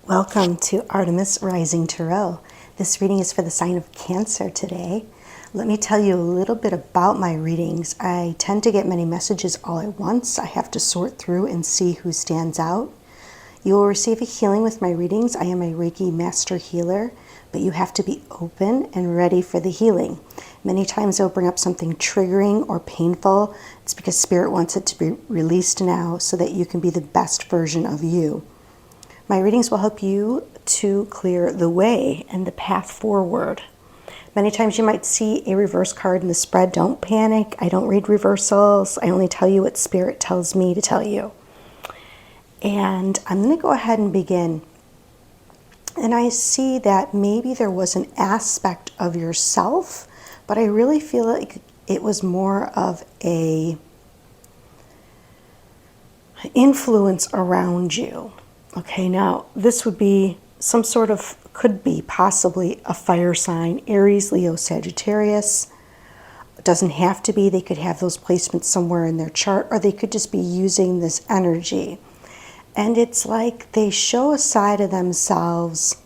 Welcome to Artemis Rising Tarot. This reading is for the sign of Cancer today. Let me tell you a little bit about my readings. I tend to get many messages all at once. I have to sort through and see who stands out. You will receive a healing with my readings. I am a Reiki master healer, but you have to be open and ready for the healing. Many times I'll bring up something triggering or painful. It's because Spirit wants it to be released now so that you can be the best version of you. My readings will help you to clear the way and the path forward. Many times you might see a reverse card in the spread. Don't panic. I don't read reversals. I only tell you what Spirit tells me to tell you. And I'm going to go ahead and begin. And I see that maybe there was an aspect of yourself, but I really feel like it was more of a influence around you. Okay, now this would be some sort of, could be possibly a fire sign, Aries, Leo, Sagittarius. It doesn't have to be. They could have those placements somewhere in their chart, or they could just be using this energy. And it's like they show a side of themselves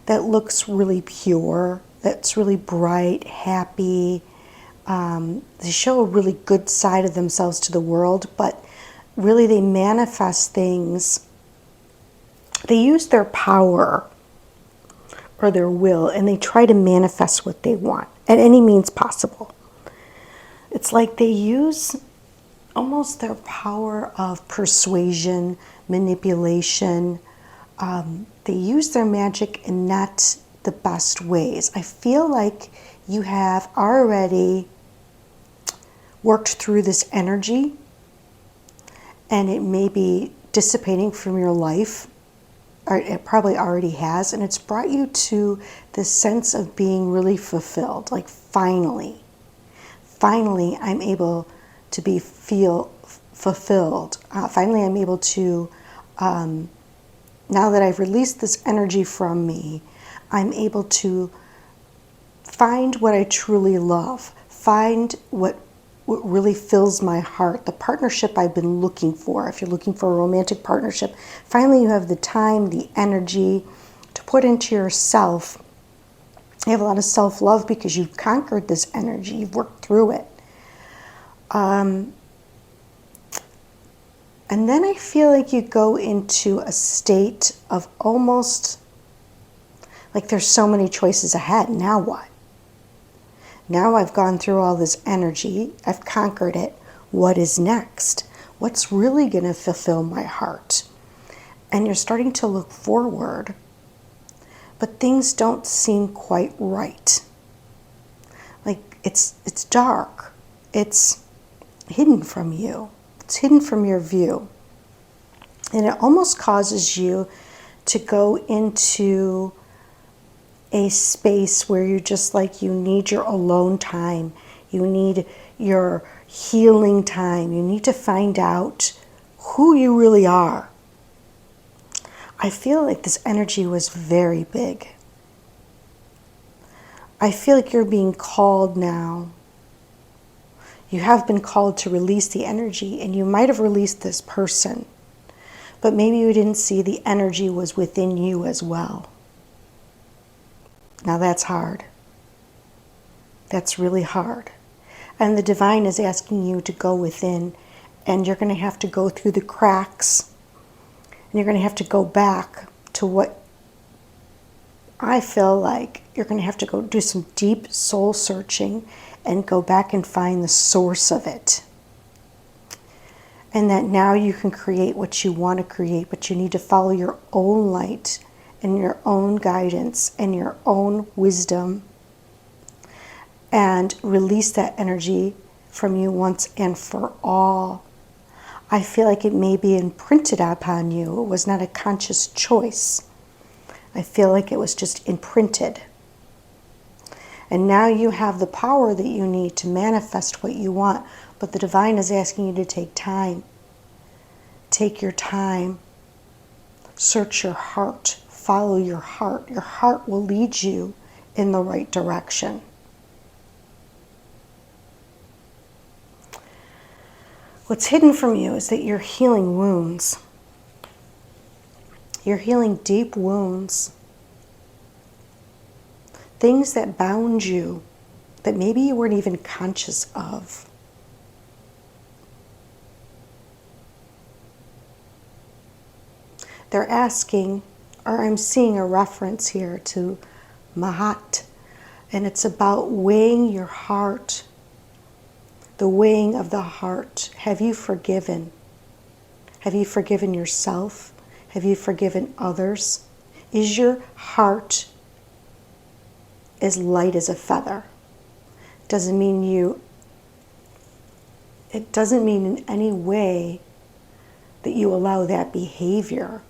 that looks really pure, that's really bright, happy. They show a really good side of themselves to the world, but really they manifest things. They use their power or their will, and they try to manifest what they want at any means possible. It's like they use almost their power of persuasion, manipulation. They use their magic in not the best ways. I feel like you have already worked through this energy, and it may be dissipating from your life. Or it probably already has, and it's brought you to this sense of being really fulfilled. Like finally I'm able to feel fulfilled. Finally I'm able to, now that I've released this energy from me, I'm able to find what I truly love, find what really fills my heart, the partnership I've been looking for. If you're looking for a romantic partnership, finally you have the time, the energy to put into yourself. You have a lot of self-love because you've conquered this energy, you've worked through it. And then I feel like you go into a state of almost like there's so many choices ahead. Now what? Now I've gone through all this energy, I've conquered it. What is next? What's really going to fulfill my heart? And you're starting to look forward, but things don't seem quite right. Like it's dark. It's hidden from you. It's hidden from your view. And it almost causes you to go into a space where you just like, you need your alone time. You need your healing time. You need to find out who you really are. I feel like this energy was very big. I feel like you're being called now. You have been called to release the energy, and you might have released this person, but maybe you didn't see the energy was within you as well. Now that's hard. That's really hard. And the divine is asking you to go within, and you're going to have to go through the cracks, and you're going to have to go back to what I feel like you're going to have to go do some deep soul searching and go back and find the source of it. And that now you can create what you want to create, but you need to follow your own light and your own guidance and your own wisdom, and release that energy from you once and for all. I feel like it may be imprinted upon you. It was not a conscious choice. I feel like it was just imprinted. And now you have the power that you need to manifest what you want, but the divine is asking you to take time. Take your time. Search your heart. Follow your heart. Your heart will lead you in the right direction. What's hidden from you is that you're healing wounds. You're healing deep wounds. Things that bound you that maybe you weren't even conscious of. They're asking, or I'm seeing a reference here to Mahat, and it's about weighing your heart, the weighing of the heart. Have you forgiven? Have you forgiven yourself? Have you forgiven others? Is your heart as light as a feather? It doesn't mean in any way that you allow that behavior,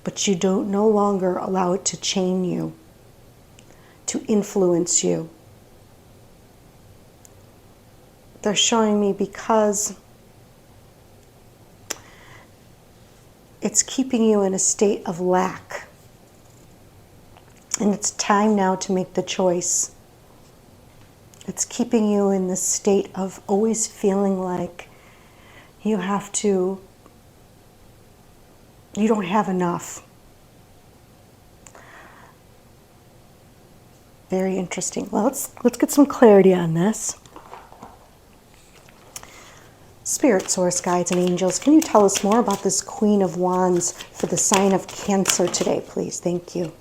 but you don't no longer allow it to chain you, to influence you. They're showing me because it's keeping you in a state of lack. And it's time now to make the choice. It's keeping you in the state of always feeling like you don't have enough. Very interesting. Well, let's get some clarity on this. Spirit, source, guides, and angels, can you tell us more about this Queen of Wands for the sign of Cancer today, please? Thank you.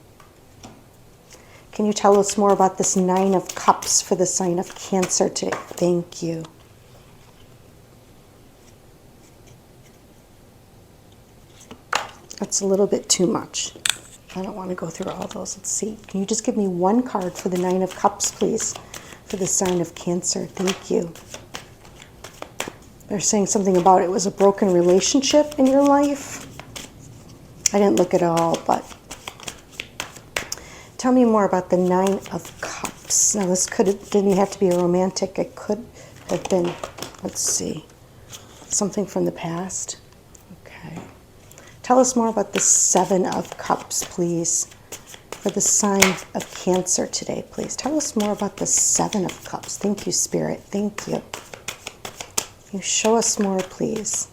Can you tell us more about this Nine of Cups for the sign of Cancer today? Thank you. That's a little bit too much. I don't want to go through all those. Let's see. Can you just give me one card for the Nine of Cups, please, for the sign of Cancer? Thank you. They're saying something about it was a broken relationship in your life. I didn't look at all, but tell me more about the Nine of Cups. Now, this didn't have to be a romantic. It could have been, let's see, something from the past. Okay. Tell us more about the Seven of Cups, please, for the sign of Cancer today, please. Tell us more about the Seven of Cups. Thank you, Spirit. Thank you. You show us more, please.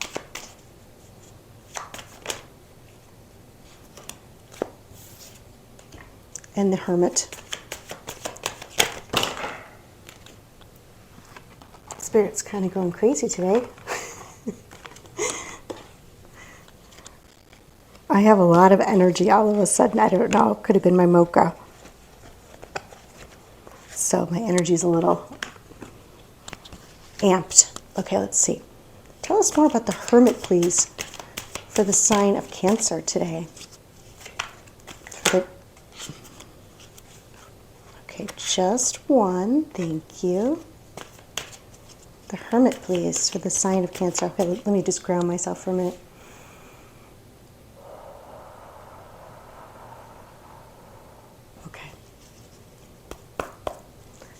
And the Hermit. Spirit's kind of going crazy today. I have a lot of energy all of a sudden. I don't know. It could have been my mocha. So my energy's a little amped. Okay, let's see. Tell us more about the Hermit, please, for the sign of Cancer today. Okay, just one. Thank you. The Hermit, please, for the sign of Cancer. Okay, let me just ground myself for a minute. Okay.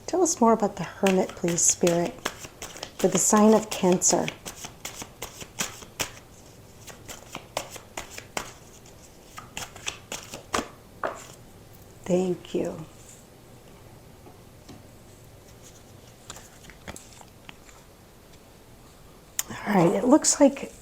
Tell us more about the Hermit, please, Spirit, for the sign of Cancer. Thank you. All right, it looks like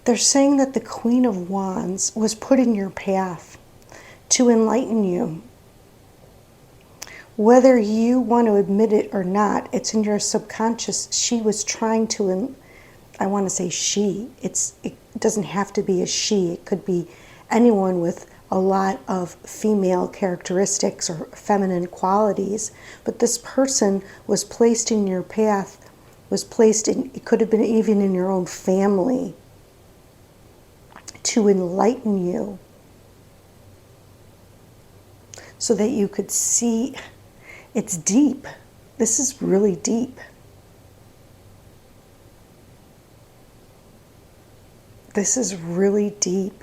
they're saying that the Queen of Wands was put in your path to enlighten you. Whether you want to admit it or not, it's in your subconscious. She was trying to, I want to say she. It doesn't have to be a she. It could be anyone with a lot of female characteristics or feminine qualities. But this person was placed in your path, it could have been even in your own family, to enlighten you so that you could see. It's deep. This is really deep. This is really deep.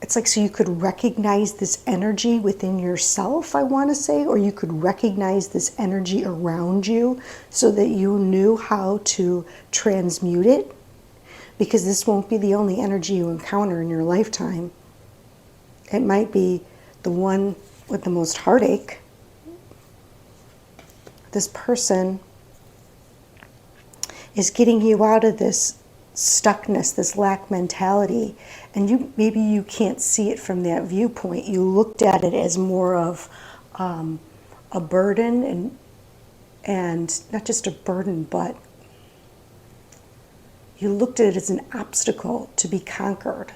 It's like so you could recognize this energy within yourself, I want to say, or you could recognize this energy around you so that you knew how to transmute it. because this won't be the only energy you encounter in your lifetime. It might be the one with the most heartache. This person is getting you out of this stuckness, this lack mentality, and maybe you can't see it from that viewpoint. You looked at it as more of a burden, and not just a burden, but you looked at it as an obstacle to be conquered,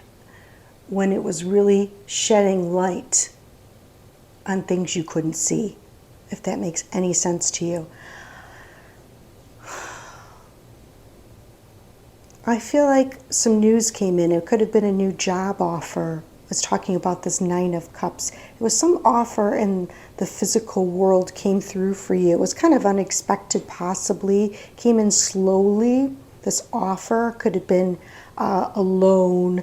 when it was really shedding light on things you couldn't see, if that makes any sense to you. I feel like some news came in. It could have been a new job offer. I was talking about this Nine of Cups. It was some offer in the physical world came through for you. It was kind of unexpected, possibly. Came in slowly. This offer could have been a loan.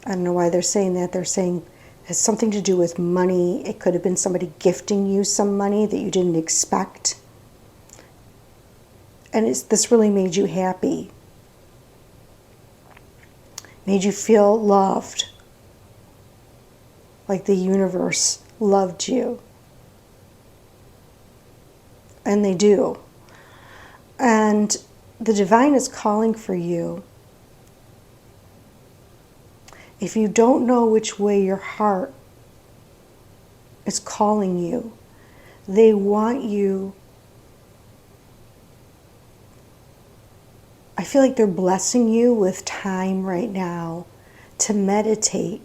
I don't know why they're saying that. They're saying it has something to do with money. It could have been somebody gifting you some money that you didn't expect. And this really made you happy. Made you feel loved, like the universe loved you. And they do. And the divine is calling for you. If you don't know which way your heart is calling you, they want you. I feel like they're blessing you with time right now to meditate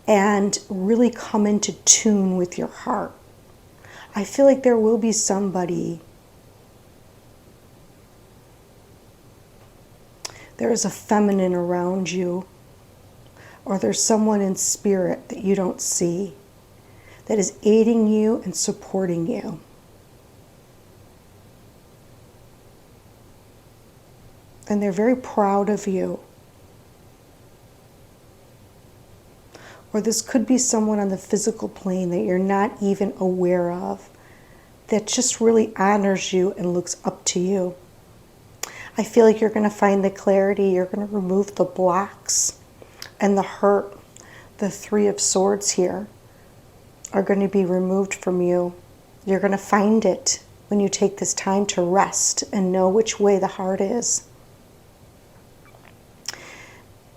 and really come into tune with your heart. I feel like there will be somebody. There is a feminine around you, or there's someone in spirit that you don't see that is aiding you and supporting you. And they're very proud of you. Or this could be someone on the physical plane that you're not even aware of, that just really honors you and looks up to you. I feel like you're going to find the clarity. You're going to remove the blocks and the hurt. The Three of Swords here are going to be removed from you. You're going to find it when you take this time to rest and know which way the heart is.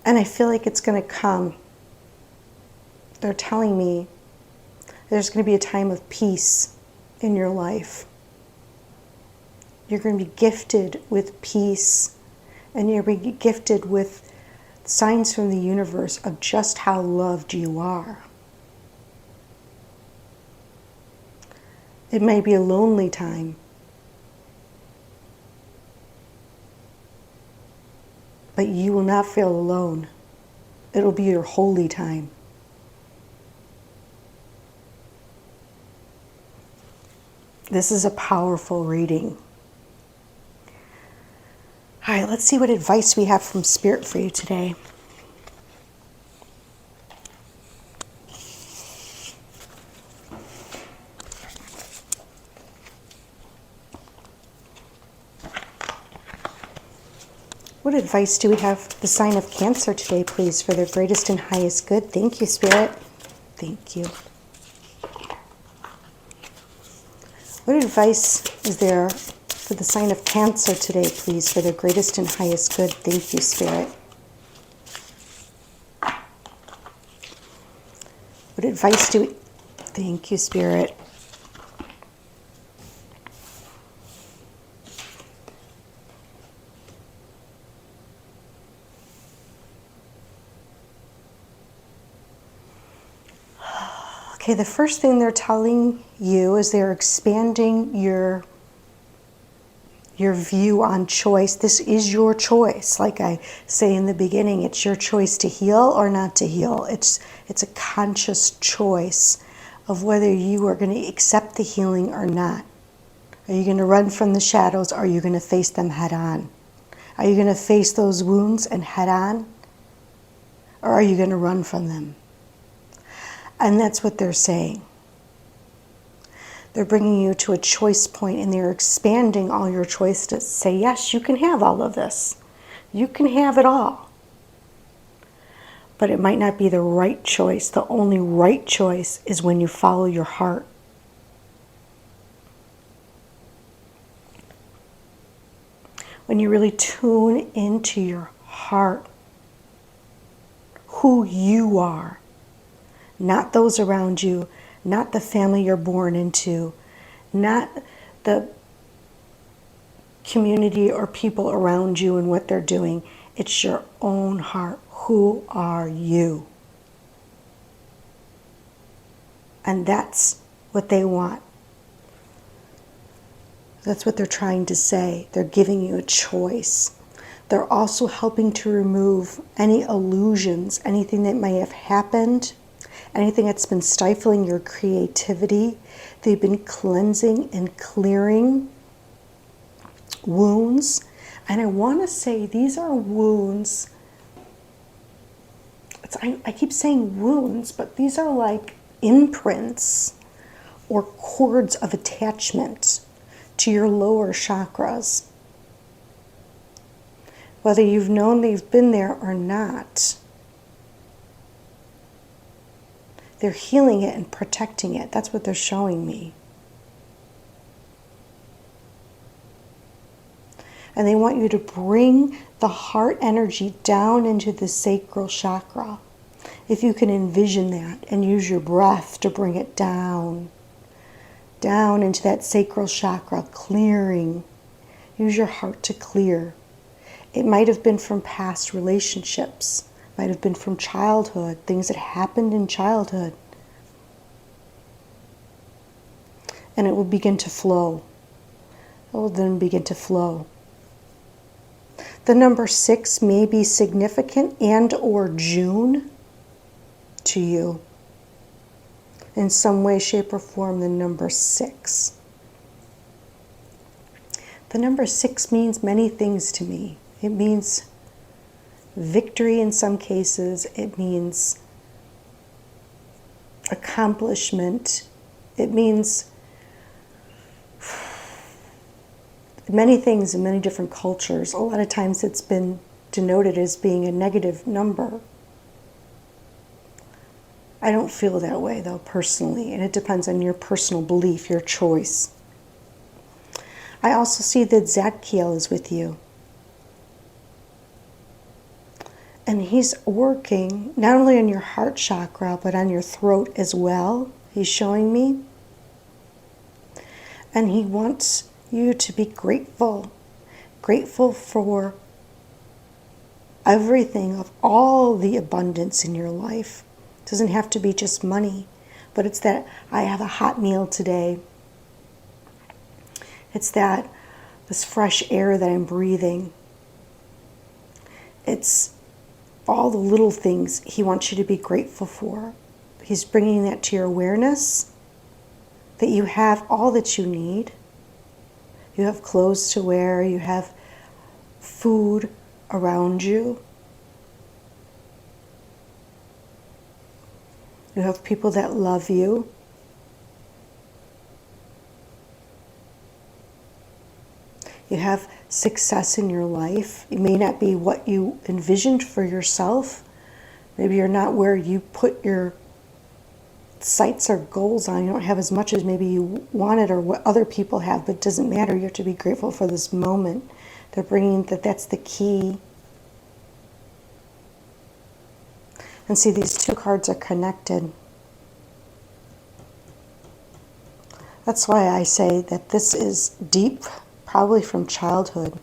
And I feel like it's going to come. They're telling me there's going to be a time of peace in your life. You're going to be gifted with peace, and you're going to be gifted with signs from the universe of just how loved you are. It may be a lonely time, but you will not feel alone. It'll be your holy time. This is a powerful reading. All right, let's see what advice we have from Spirit for you today. What advice do we have the sign of Cancer today, please, for their greatest and highest good? Thank you, Spirit. Thank you. What advice is there for the sign of Cancer today, please, for their greatest and highest good? Thank you, Spirit. What advice do we... Thank you, Spirit. Okay, the first thing they're telling you is they're expanding your view on choice. This is your choice. Like I say in the beginning, it's your choice to heal or not to heal. It's a conscious choice of whether you are going to accept the healing or not. Are you going to run from the shadows, or are you going to face them head on? Are you going to face those wounds and head on? Or are you going to run from them? And that's what they're saying. They're bringing you to a choice point, and they're expanding all your choice to say, yes, you can have all of this. You can have it all. But it might not be the right choice. The only right choice is when you follow your heart. When you really tune into your heart, who you are, not those around you, not the family you're born into, not the community or people around you and what they're doing. It's your own heart. Who are you? And that's what they want. That's what they're trying to say. They're giving you a choice. They're also helping to remove any illusions, anything that may have happened, anything that's been stifling your creativity. They've been cleansing and clearing wounds. And I want to say these are wounds. I keep saying wounds, but these are like imprints or cords of attachment to your lower chakras. Whether you've known they've been there or not, they're healing it and protecting it. That's what they're showing me. And they want you to bring the heart energy down into the sacral chakra. If you can envision that and use your breath to bring it down into that sacral chakra, clearing. Use your heart to clear. It might have been from past relationships, might have been from childhood, things that happened in childhood. And it will begin to flow. It will then begin to flow. The number 6 may be significant and or June to you. In some way, shape, or form, the number 6. The number 6 means many things to me. It means victory in some cases. It means accomplishment. It means many things in many different cultures. A lot of times it's been denoted as being a negative number. I don't feel that way, though, personally, and it depends on your personal belief, your choice. I also see that Zadkiel is with you. And he's working not only on your heart chakra, but on your throat as well. He's showing me. And he wants you to be grateful. Grateful for everything, of all the abundance in your life. It doesn't have to be just money, but it's that I have a hot meal today. It's that this fresh air that I'm breathing. It's all the little things he wants you to be grateful for. He's bringing that to your awareness, that you have all that you need. You have clothes to wear, you have food around you. You have people that love you. You have success in your life. It may not be what you envisioned for yourself. Maybe you're not where you put your sights or goals on. You don't have as much as maybe you wanted or what other people have, but it doesn't matter. You have to be grateful for this moment. They're bringing that's the key. And see, these two cards are connected. That's why I say that this is deep, probably from childhood.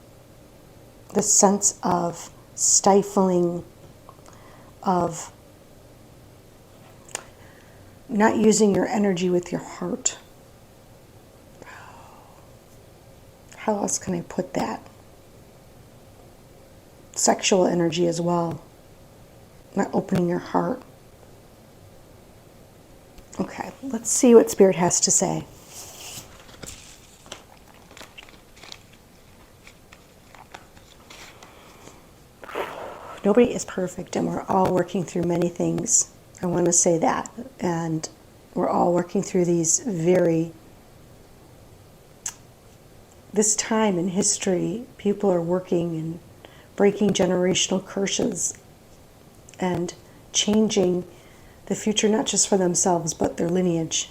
This sense of stifling, of not using your energy with your heart. How else can I put that? Sexual energy as well. Not opening your heart. Okay, let's see what Spirit has to say. Nobody is perfect, and we're all working through many things. I want to say that. And we're all working through these this time in history, people are working and breaking generational curses and changing the future, not just for themselves, but their lineage.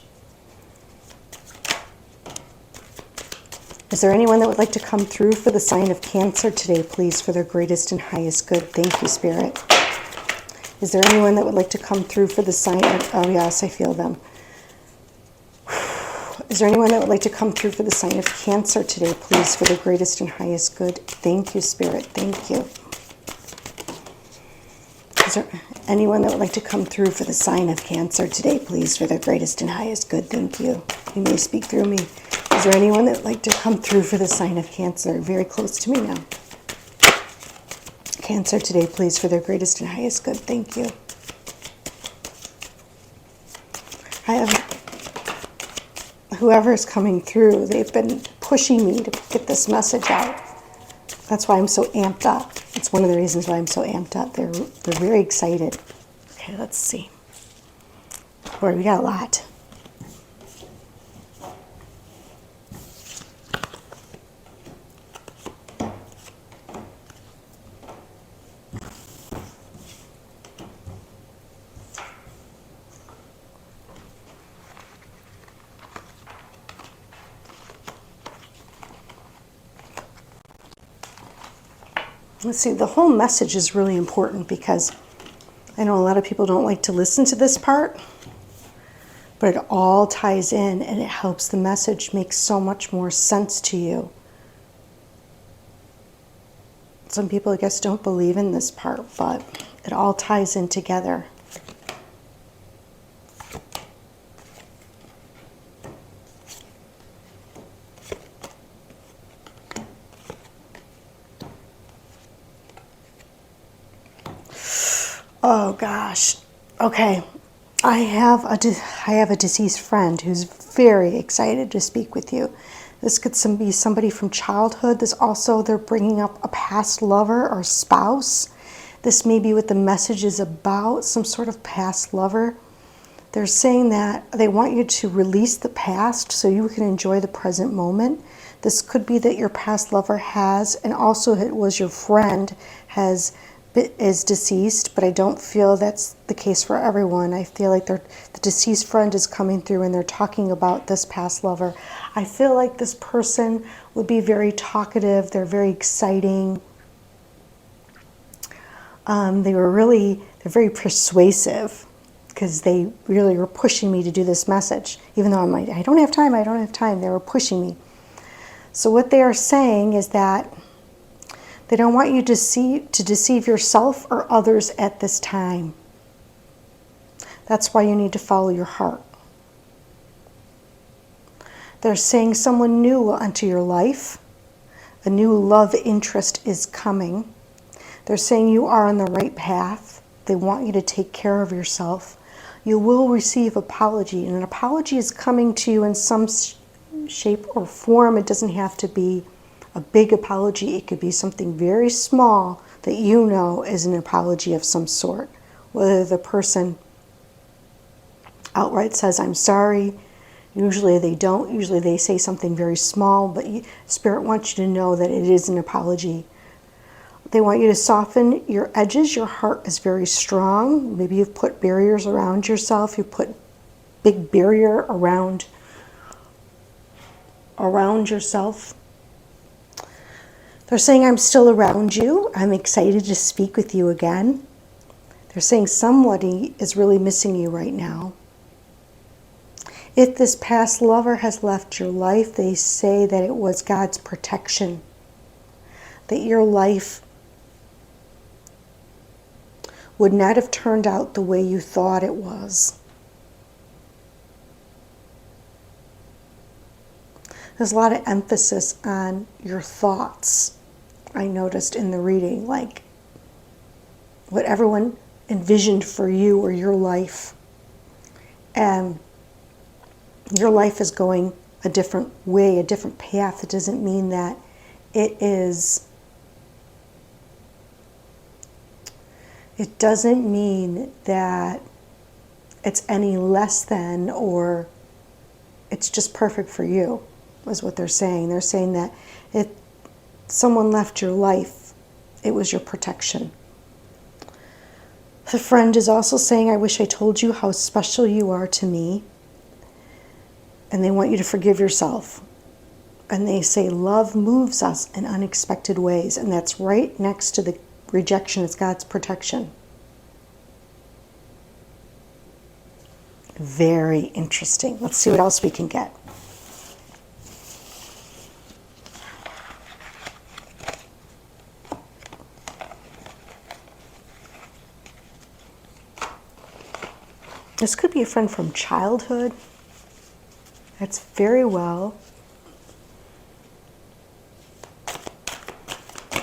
Is there anyone that would like to come through for the sign of Cancer today, please, for their greatest and highest good? Thank you, Spirit. Is there anyone that would like to come through for the sign of, oh yes, I feel them. Is there anyone that would like to come through for the sign of Cancer today, please, for their greatest and highest good? Thank you, Spirit. Thank you. Is there anyone that would like to come through for the sign of Cancer today, please, for their greatest and highest good? Thank you. You may speak through me. Is there anyone that would like to come through for the sign of Cancer? Very close to me now. Cancer today, please, for their greatest and highest good. Thank you. Whoever is coming through, they've been pushing me to get this message out. That's why I'm so amped up. It's one of the reasons why I'm so amped up. They're very excited. Okay, let's see. Boy, we got a lot. Let's see, the whole message is really important because I know a lot of people don't like to listen to this part, but it all ties in and it helps the message make so much more sense to you. Some people, I guess, don't believe in this part, but it all ties in together. Oh gosh. Okay. I have a deceased friend who's very excited to speak with you. This could be somebody from childhood. This also, they're bringing up a past lover or spouse. This may be what the message is about, some sort of past lover. They're saying that they want you to release the past so you can enjoy the present moment. This could be that your past lover has, and also it was your friend is deceased, but I don't feel that's the case for everyone. I feel like the deceased friend is coming through and they're talking about this past lover. I feel like this person would be very talkative. They're very exciting. They're very persuasive because they really were pushing me to do this message. Even though I don't have time. They were pushing me. So what they are saying is that they don't want you to deceive yourself or others at this time. That's why you need to follow your heart. They're saying someone new will enter your life. A new love interest is coming. They're saying you are on the right path. They want you to take care of yourself. You will receive apology, and an apology is coming to you in some shape or form. It doesn't have to be a big apology. It could be something very small that you know is an apology of some sort. Whether the person outright says, I'm sorry. Usually they don't. Usually they say something very small, but Spirit wants you to know that it is an apology. They want you to soften your edges. Your heart is very strong. Maybe you've put barriers around yourself. You put big barrier around yourself. They're saying, I'm still around you. I'm excited to speak with you again. They're saying somebody is really missing you right now. If this past lover has left your life, they say that it was God's protection. That your life would not have turned out the way you thought it was. There's a lot of emphasis on your thoughts. I noticed in the reading, like what everyone envisioned for you or your life. And your life is going a different way, a different path. It doesn't mean that it doesn't mean that it's any less than, or it's just perfect for you, is what they're saying. They're saying that if someone left your life, It was your protection. The friend is also saying, I wish I told you how special you are to me. And they want you to forgive yourself. And they say, love moves us in unexpected ways. And that's right next to the rejection. It's God's protection. Very interesting. Let's see what else we can get. This could be a friend from childhood. That's very well.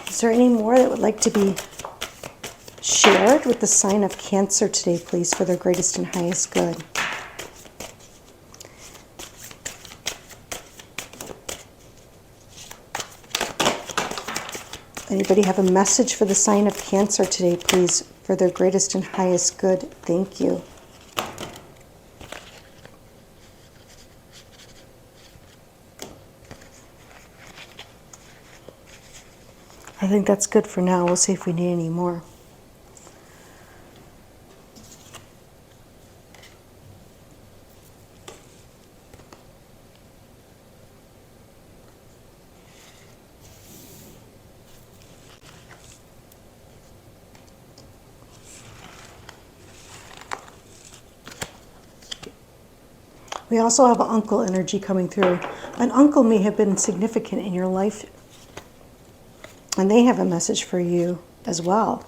Is there any more that would like to be shared with the sign of Cancer today, please, for their greatest and highest good? Anybody have a message for the sign of Cancer today, please, for their greatest and highest good? Thank you. I think that's good for now. We'll see if we need any more. We also have an uncle energy coming through. An uncle may have been significant in your life, and they have a message for you as well.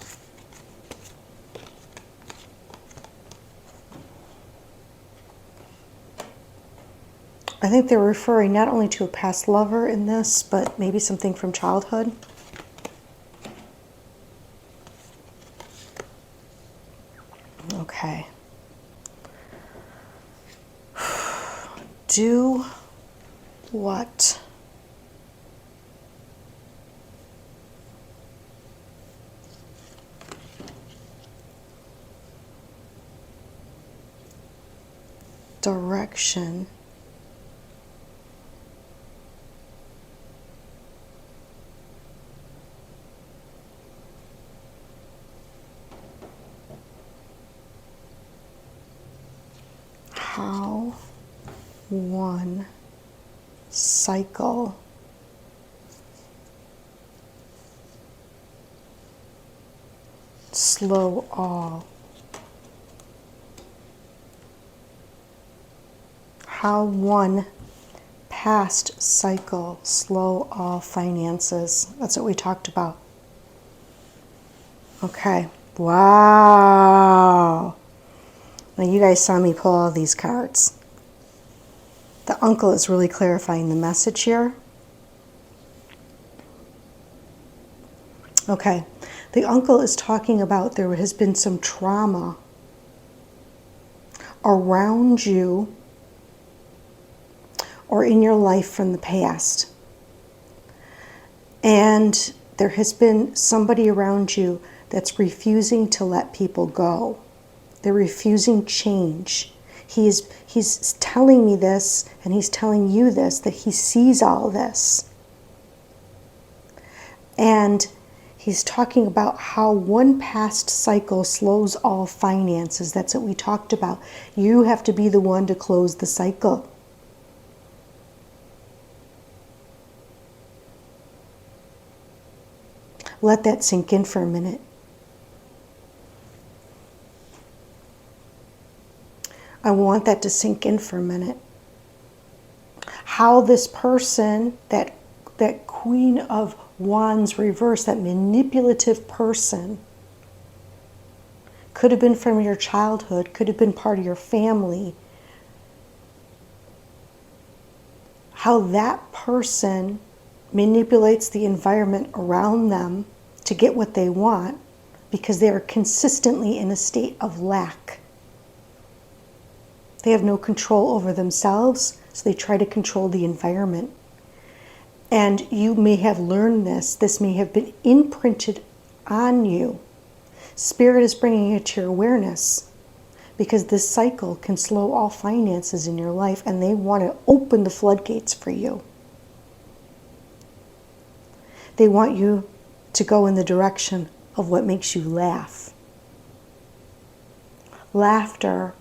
I think they're referring not only to a past lover in this, but maybe something from childhood. Okay. Do what? Direction. How one cycle slow all. How one past cycle slow all finances. That's what we talked about. Okay. Wow. Now you guys saw me pull all these cards. The uncle is really clarifying the message here. Okay. The uncle is talking about there has been some trauma around you or in your life from the past. And there has been somebody around you that's refusing to let people go. They're refusing change. He's telling me this, and he's telling you this, that he sees all this. And he's talking about how one past cycle slows all finances. That's what we talked about. You have to be the one to close the cycle. Let that sink in for a minute. I want that to sink in for a minute. How this person, that Queen of Wands reverse, that manipulative person, could have been from your childhood, could have been part of your family. How that person manipulates the environment around them to get what they want because they are consistently in a state of lack. They have no control over themselves, so they try to control the environment. And you may have learned this. This may have been imprinted on you. Spirit is bringing it to your awareness because this cycle can slow all finances in your life, and they want to open the floodgates for you. They want you to go in the direction of what makes you laugh. Laughter,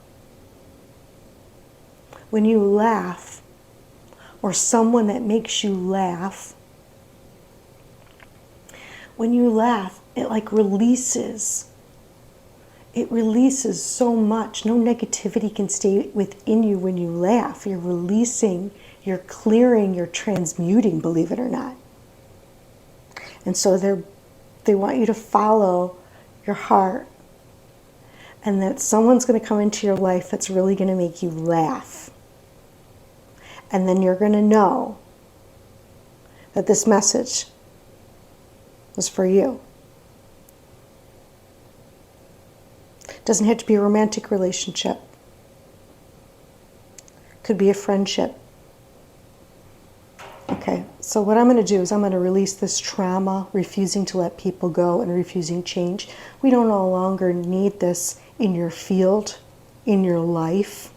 when you laugh, or someone that makes you laugh, when you laugh, it like releases. It releases so much. No negativity can stay within you when you laugh. You're releasing, you're clearing, you're transmuting, believe it or not. And so they want you to follow your heart, and that someone's going to come into your life that's really going to make you laugh. And then you're going to know that this message was for you. It doesn't have to be a romantic relationship. It could be a friendship. Okay, so what I'm going to do is I'm going to release this trauma, refusing to let people go and refusing change. We don't no longer need this in your field, in your life.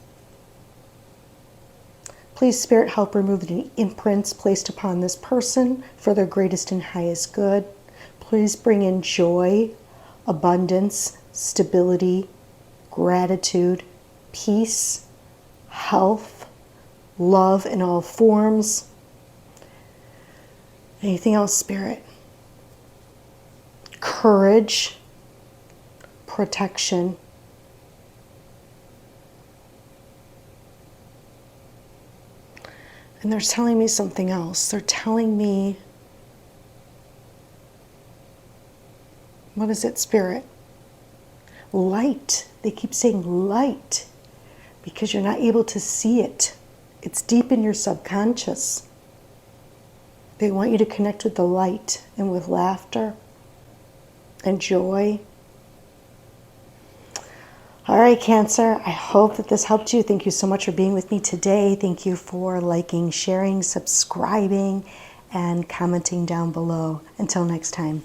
Please, Spirit, help remove the imprints placed upon this person for their greatest and highest good. Please bring in joy, abundance, stability, gratitude, peace, health, love in all forms. Anything else, Spirit? Courage, protection. And they're telling me something else. They're telling me, what is it, Spirit? Light. They keep saying light because you're not able to see it. It's deep in your subconscious. They want you to connect with the light and with laughter and joy. All right, Cancer, I hope that this helped you. Thank you so much for being with me today. Thank you for liking, sharing, subscribing, and commenting down below. Until next time.